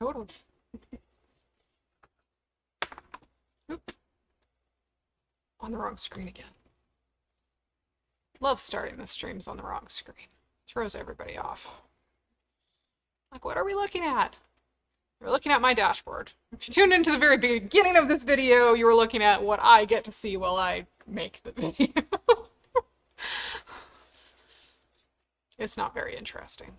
Totally. Oop. On the wrong screen again. Love starting the streams on the wrong screen. Throws everybody off. Like, what are we looking at? We're looking at my dashboard. If you tuned into the very beginning of this video, you were looking at what I get to see while I make the video. It's not very interesting.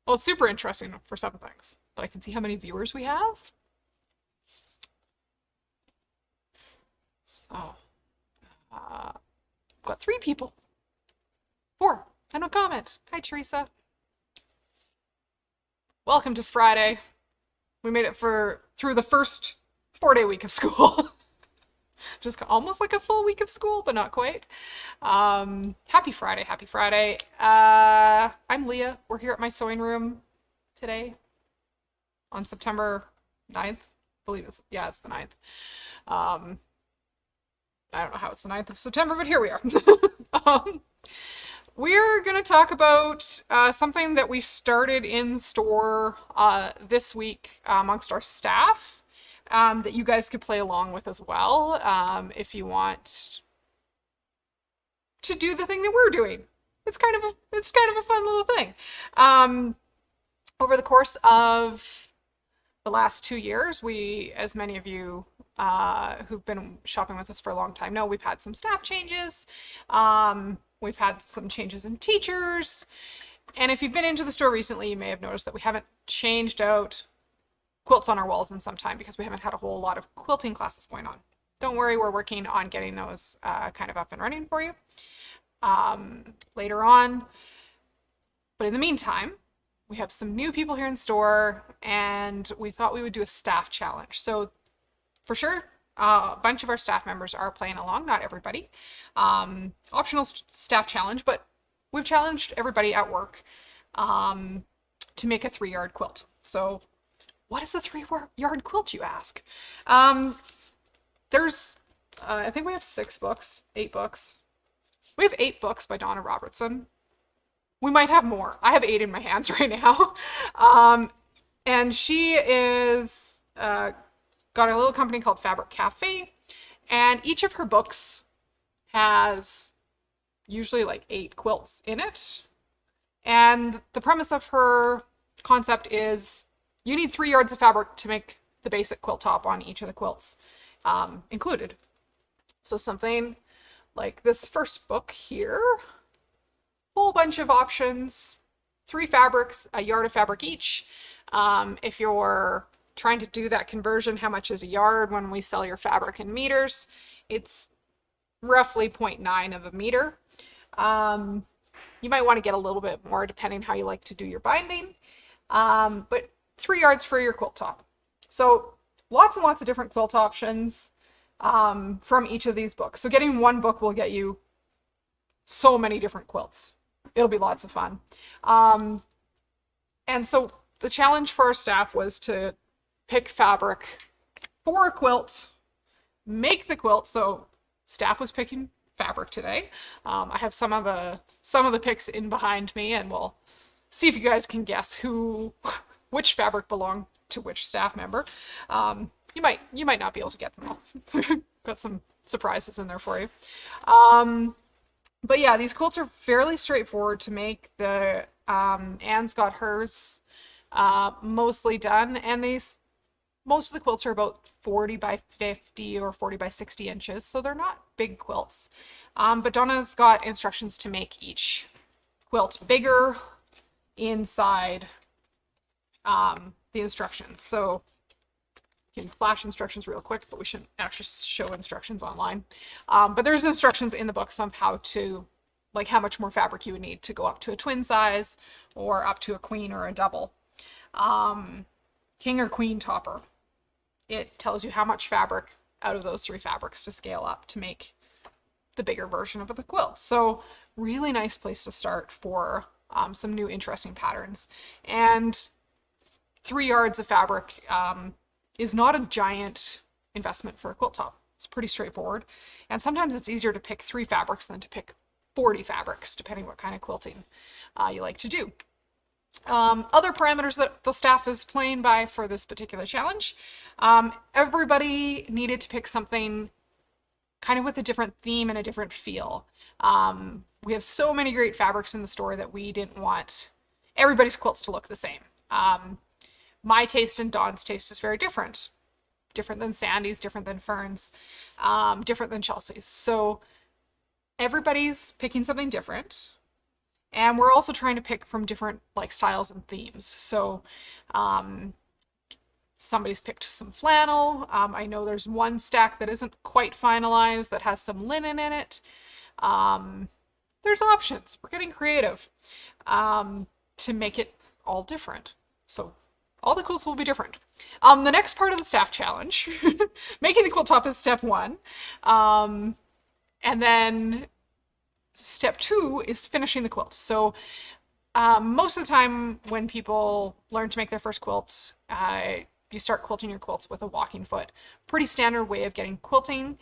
Well, it's super interesting for some things, but I can see how many viewers we have. So, got 3 people. 4. I don't comment. Hi, Teresa. Welcome to Friday. We made it through the first 4-day week of school. Just almost like a full week of school, but not quite. Happy Friday, happy Friday. I'm Leah. We're here at my sewing room today on September 9th. I believe it's the 9th. I don't know how it's the 9th of September, but here we are. We're going to talk about something that we started in store this week amongst our staff that you guys could play along with as well if you want to do the thing that we're doing. It's kind of a fun little thing. Over the course of the last 2 years, we, as many of you who've been shopping with us for a long time know, we've had some staff changes. We've had some changes in teachers. And if you've been into the store recently, you may have noticed that we haven't changed out quilts on our walls in some time because we haven't had a whole lot of quilting classes going on. Don't worry, we're working on getting those kind of up and running for you later on. But in the meantime, we have some new people here in store, and we thought we would do a staff challenge. So for sure, a bunch of our staff members are playing along, not everybody. Optional staff challenge, but we've challenged everybody at work to make a 3-yard quilt. So what is a 3-yard quilt, you ask? There's, I think we have 8 books. We have 8 books by Donna Robertson. We might have more. I have 8 in my hands right now. And she is got a little company called Fabric Cafe, and each of her books has usually like 8 quilts in it. And the premise of her concept is you need 3 yards of fabric to make the basic quilt top on each of the quilts included. So something like this first book here, whole bunch of options, 3 fabrics, a yard of fabric each. If you're trying to do that conversion, how much is a yard when we sell your fabric in meters? It's roughly 0.9 of a meter. You might want to get a little bit more depending how you like to do your binding, but 3 yards for your quilt top. So lots and lots of different quilt options from each of these books. So getting 1 book will get you so many different quilts. It'll be lots of fun. And so the challenge for our staff was to pick fabric for a quilt, make the quilt. So staff was picking fabric today. I have some of the picks in behind me, and we'll see if you guys can guess which fabric belonged to which staff member. You might not be able to get them all. Got some surprises in there for you. But yeah, these quilts are fairly straightforward to make. Anne's got hers mostly done, and most of the quilts are about 40 by 50 or 40 by 60 inches, so they're not big quilts. But Donna's got instructions to make each quilt bigger inside the instructions. So you can flash instructions real quick, but we shouldn't actually show instructions online. But there's instructions in the books on how to, like how much more fabric you would need to go up to a twin size or up to a queen or a double. King or queen topper. It tells you how much fabric out of those 3 fabrics to scale up to make the bigger version of the quilt. So really nice place to start for some new interesting patterns. And 3 yards of fabric is not a giant investment for a quilt top. It's pretty straightforward. And sometimes it's easier to pick 3 fabrics than to pick 40 fabrics, depending what kind of quilting you like to do. Other parameters that the staff is playing by for this particular challenge, everybody needed to pick something kind of with a different theme and a different feel. We have so many great fabrics in the store that we didn't want everybody's quilts to look the same. My taste and Dawn's taste is very different. Different than Sandy's, different than Fern's, different than Chelsea's. So everybody's picking something different. And we're also trying to pick from different like styles and themes. So somebody's picked some flannel. I know there's one stack that isn't quite finalized that has some linen in it. There's options. We're getting creative to make it all different. So all the quilts will be different. The next part of the staff challenge, making the quilt top, is step 1. And then step 2 is finishing the quilt. So most of the time when people learn to make their first quilts, you start quilting your quilts with a walking foot. Pretty standard way of getting quilting.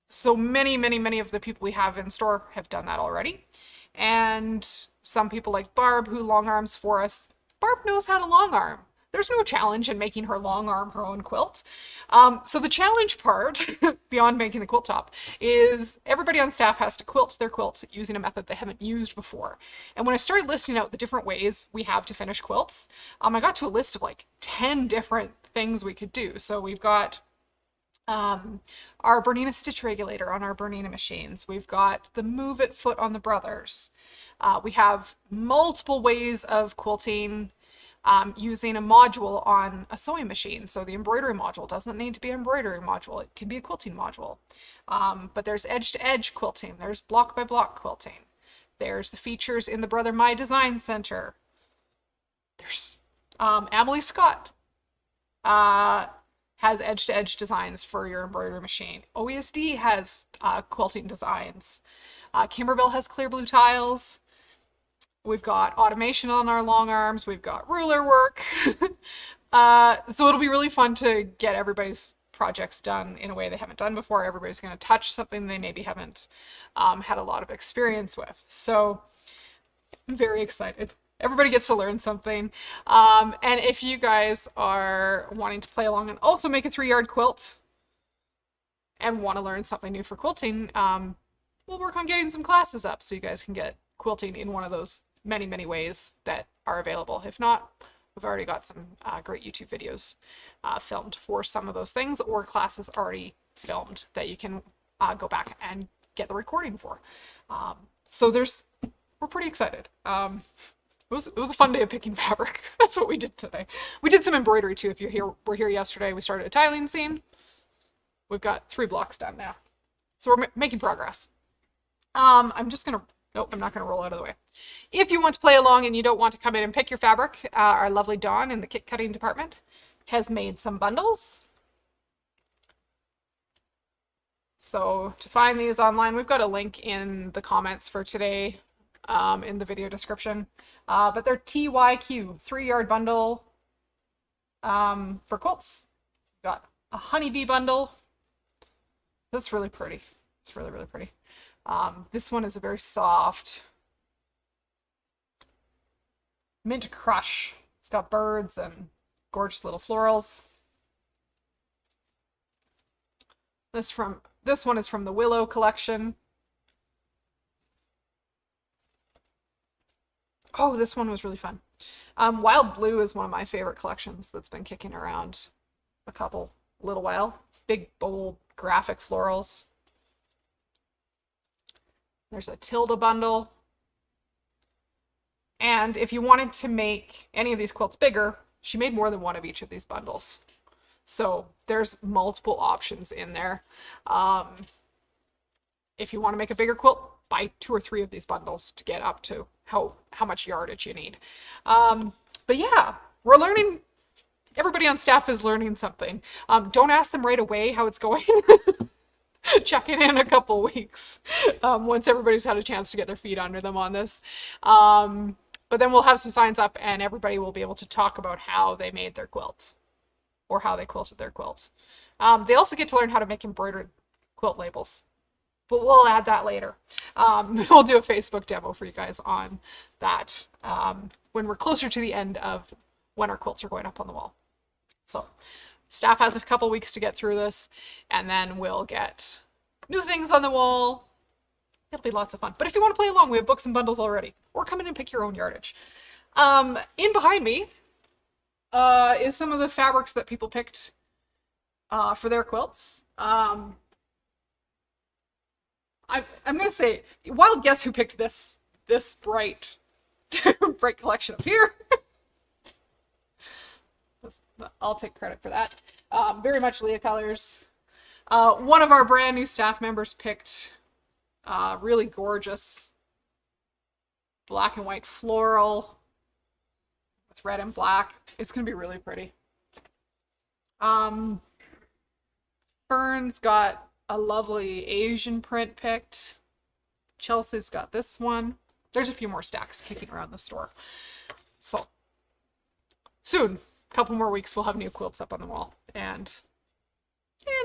So many of the people we have in store have done that already. And some people like Barb, who long arms for us. Barb knows how to long arm. There's no challenge in making her long arm her own quilt. So the challenge part, beyond making the quilt top, is everybody on staff has to quilt their quilt using a method they haven't used before. And when I started listing out the different ways we have to finish quilts, I got to a list of like 10 different things we could do. So we've got our Bernina stitch regulator on our Bernina machines. We've got the Move It foot on the Brothers. We have multiple ways of quilting using a module on a sewing machine. So the embroidery module doesn't need to be an embroidery module. It can be a quilting module. But there's edge-to-edge quilting. There's block-by-block quilting. There's the features in the Brother My Design Center. There's Emily Scott has edge-to-edge designs for your embroidery machine. OESD has quilting designs. Kimberbell has clear blue tiles. We've got automation on our long arms. We've got ruler work. So it'll be really fun to get everybody's projects done in a way they haven't done before. Everybody's going to touch something they maybe haven't had a lot of experience with. So I'm very excited. Everybody gets to learn something. And if you guys are wanting to play along and also make a 3-yard quilt and want to learn something new for quilting, we'll work on getting some classes up so you guys can get quilting in one of those many ways that are available. If not, we've already got some great YouTube videos filmed for some of those things, or classes already filmed that you can go back and get the recording for. So we're pretty excited. It was a fun day of picking fabric. That's what we did today. We did some embroidery too. If you were here yesterday, we started a tiling scene. We've got 3 blocks done now. So we're making progress. Nope, I'm not going to roll out of the way. If you want to play along and you don't want to come in and pick your fabric, our lovely Dawn in the kit cutting department has made some bundles. So to find these online, we've got a link in the comments for today in the video description. But they're TYQ, 3-yard bundle for quilts. We've got a honeybee bundle. That's really pretty. It's really pretty. This one is a very soft mint crush. It's got birds and gorgeous little florals. This one is from the Willow collection. Oh, this one was really fun. Wild Blue is one of my favorite collections that's been kicking around a little while. It's big, bold, graphic florals. There's a Tilda bundle. And if you wanted to make any of these quilts bigger, she made more than one of each of these bundles. So there's multiple options in there. If you want to make a bigger quilt, buy 2 or 3 of these bundles to get up to how much yardage you need. But yeah, we're learning. Everybody on staff is learning something. Don't ask them right away how it's going. Check in a couple weeks once everybody's had a chance to get their feet under them on this. But then we'll have some signs up and everybody will be able to talk about how they made their quilts or how they quilted their quilts. They also get to learn how to make embroidered quilt labels. but we'll add that later. We'll do a Facebook demo for you guys on that when we're closer to the end of when our quilts are going up on the wall. So staff has a couple weeks to get through this, and then we'll get new things on the wall. It'll be lots of fun. But if you want to play along, we have books and bundles already, or come in and pick your own yardage. In behind me is some of the fabrics that people picked for their quilts. I'm gonna say, wild guess who picked this bright bright collection up here. I'll take credit for that. Very much Leah colors. One of our brand new staff members picked really gorgeous black and white floral with red and black. It's gonna be really pretty. Fern's got a lovely Asian print picked. Chelsea's got this one. There's a few more stacks kicking around the store. So soon, a couple more weeks, we'll have new quilts up on the wall, and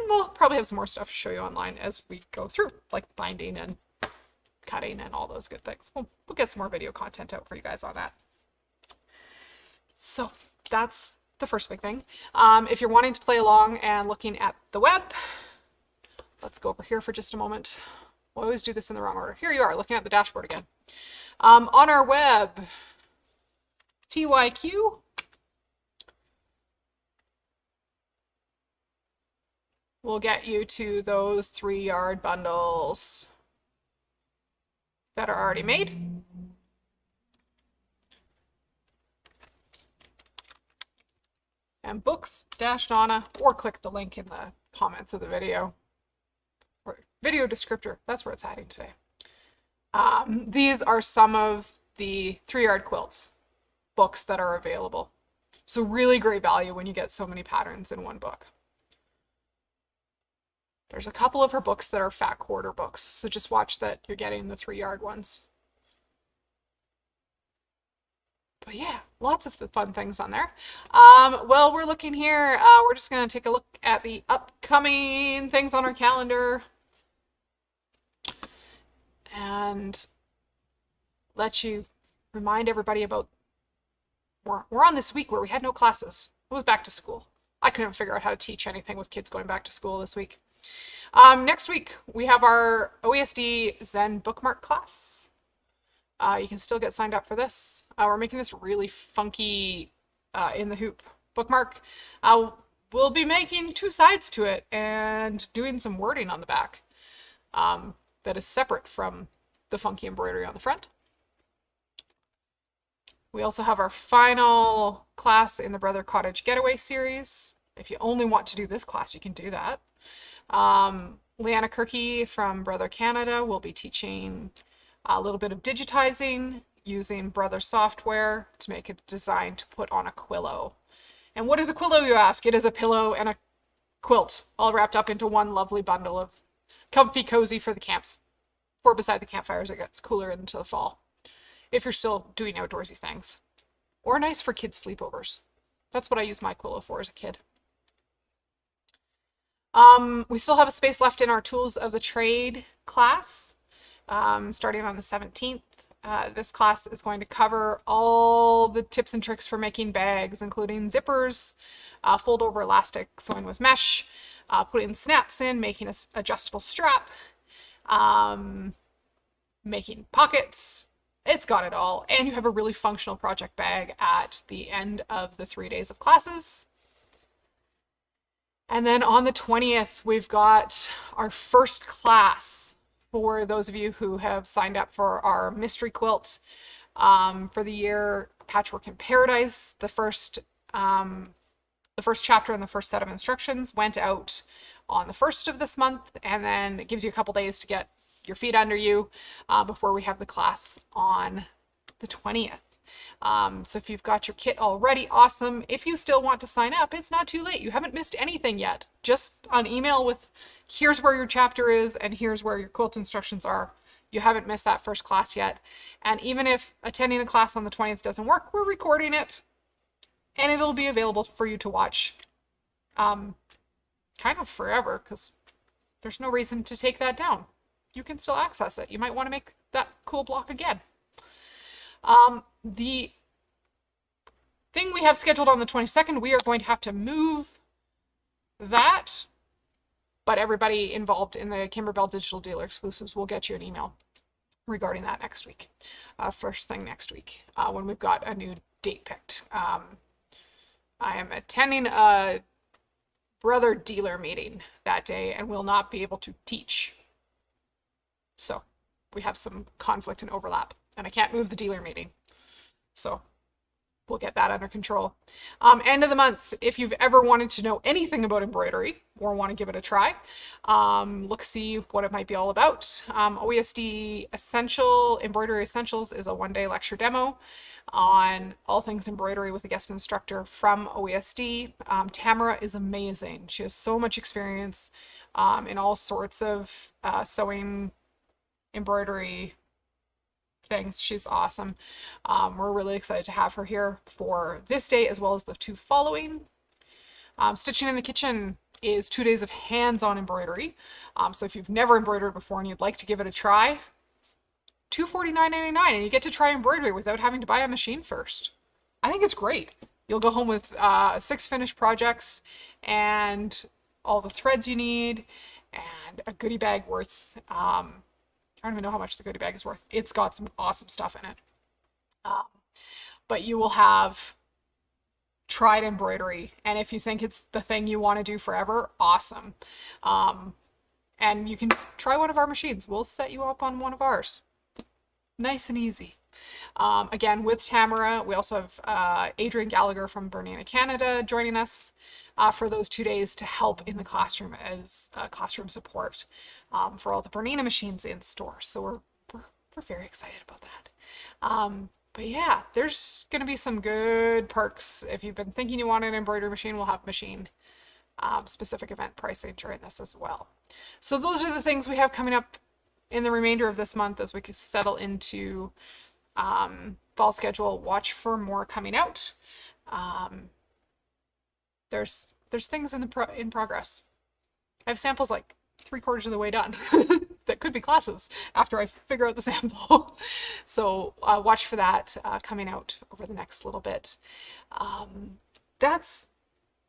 we'll probably have some more stuff to show you online as we go through, like binding and cutting and all those good things. We'll get some more video content out for you guys on that. So that's the first big thing. If you're wanting to play along and looking at the web, let's go over here for just a moment. I always do this in the wrong order. Here you are, looking at the dashboard again. On our web, TYQ, we'll get you to those 3-yard bundles that are already made. And books-Donna, or click the link in the comments of the video. Or video descriptor, that's where it's heading today. These are some of the 3-yard quilts books that are available. So really great value when you get so many patterns in one book. There's a couple of her books that are fat quarter books, so just watch that you're getting the 3-yard ones. But yeah, lots of the fun things on there. Well, we're looking here. We're just going to take a look at the upcoming things on our calendar and let you remind everybody about we're on this week where we had no classes. It was back to school. I couldn't figure out how to teach anything with kids going back to school this week. Next week, we have our OESD Zen bookmark class. You can still get signed up for this. We're making this really funky in the hoop bookmark. We'll be making 2 sides to it and doing some wording on the back that is separate from the funky embroidery on the front. We also have our final class in the Brother Cottage Getaway series. If you only want to do this class, you can do that. Leanna Kirky from Brother Canada will be teaching a little bit of digitizing using Brother software to make a design to put on a quillo. And what is a quillo, you ask? It is a pillow and a quilt all wrapped up into one lovely bundle of comfy cozy for the camps, or beside the campfires. It gets cooler into the fall if you're still doing outdoorsy things, or nice for kids sleepovers. That's what I used my quillo for as a kid. We still have a space left in our Tools of the Trade class, starting on the 17th. This class is going to cover all the tips and tricks for making bags, including zippers, fold over elastic, sewing with mesh, putting snaps in, making an adjustable strap, making pockets. It's got it all. And you have a really functional project bag at the end of the 3 days of classes. And then on the 20th, we've got our first class for those of you who have signed up for our mystery quilt for the year, Patchwork in Paradise. The first chapter and the first set of instructions went out on the 1st of this month, and then it gives you a couple days to get your feet under you before we have the class on the 20th. So if you've got your kit already, awesome. If you still want to sign up, it's not too late. You haven't missed anything yet. Just an email with here's where your chapter is and here's where your quilt instructions are. You haven't missed that first class yet. And even if attending a class on the 20th doesn't work, we're recording it and it'll be available for you to watch kind of forever, because there's no reason to take that down. you can still access it. You might want to make that cool block again. The thing we have scheduled on the 22nd, we are going to have to move that, but everybody involved in the Kimberbell Digital Dealer exclusives will get you an email regarding that next week. First thing next week, when we've got a new date picked. I am attending a brother dealer meeting that day and will not be able to teach. So we have some conflict and overlap, and I can't move the dealer meeting. So we'll get that under control. End of the month, if you've ever wanted to know anything about embroidery or want to give it a try, look, see what it might be all about. OESD Embroidery Essentials is a one-day lecture demo on all things embroidery with a guest instructor from OESD. Tamara is amazing. She has so much experience in all sorts of sewing, embroidery things. She's awesome. We're really excited to have her here for this day as well as the 2 following. Stitching in the Kitchen is 2 days of hands-on embroidery. So if you've never embroidered before and you'd like to give it a try, $249.99, and you get to try embroidery without having to buy a machine first. I think it's great. You'll go home with 6 finished projects and all the threads you need and a goodie bag worth I don't even know how much the goodie bag is worth. It's got some awesome stuff in it. But you will have tried embroidery, and if you think it's the thing you want to do forever, awesome. And you can try one of our machines. We'll set you up on one of ours. Nice and easy. Again, with Tamara, we also have Adrian Gallagher from Bernina, Canada joining us for those 2 days to help in the classroom as classroom support for all the Bernina machines in store. So we're very excited about that. But yeah, there's going to be some good perks. If you've been thinking you want an embroidery machine, we'll have machine specific event pricing during this as well. So those are the things we have coming up in the remainder of this month as we can settle into fall schedule. Watch for more coming out. There's things in progress. I have samples like 3/4 of the way done that could be classes after I figure out the sample. So watch for that coming out over the next little bit. That's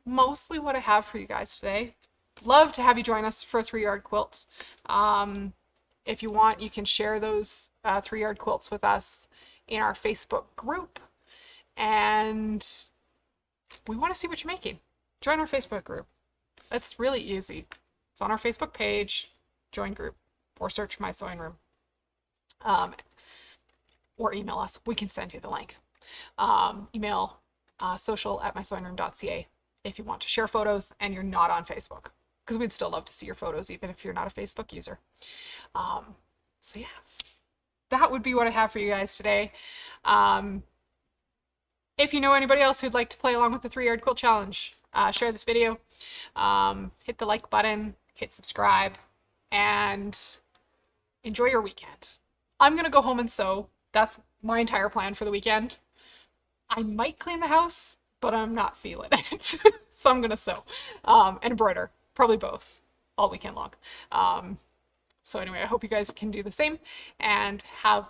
mostly what I have for you guys today. Love to have you join us for 3-yard quilts. If you want, you can share those 3-yard quilts with us in our Facebook group, and we want to see what you're making. Join our Facebook group. It's really easy. It's on our Facebook page, join group, or search My Sewing Room, or email us. We can send you the link. Email social@mysewingroom.ca if you want to share photos and you're not on Facebook, because we'd still love to see your photos even if you're not a Facebook user. So yeah, that would be what I have for you guys today. If you know anybody else who'd like to play along with the 3-yard quilt challenge, share this video, hit the like button, hit subscribe, and enjoy your weekend. I'm gonna go home and sew. That's my entire plan for the weekend. I might clean the house, but I'm not feeling it. So I'm gonna sew and embroider, probably both, all weekend long. So anyway, I hope you guys can do the same and have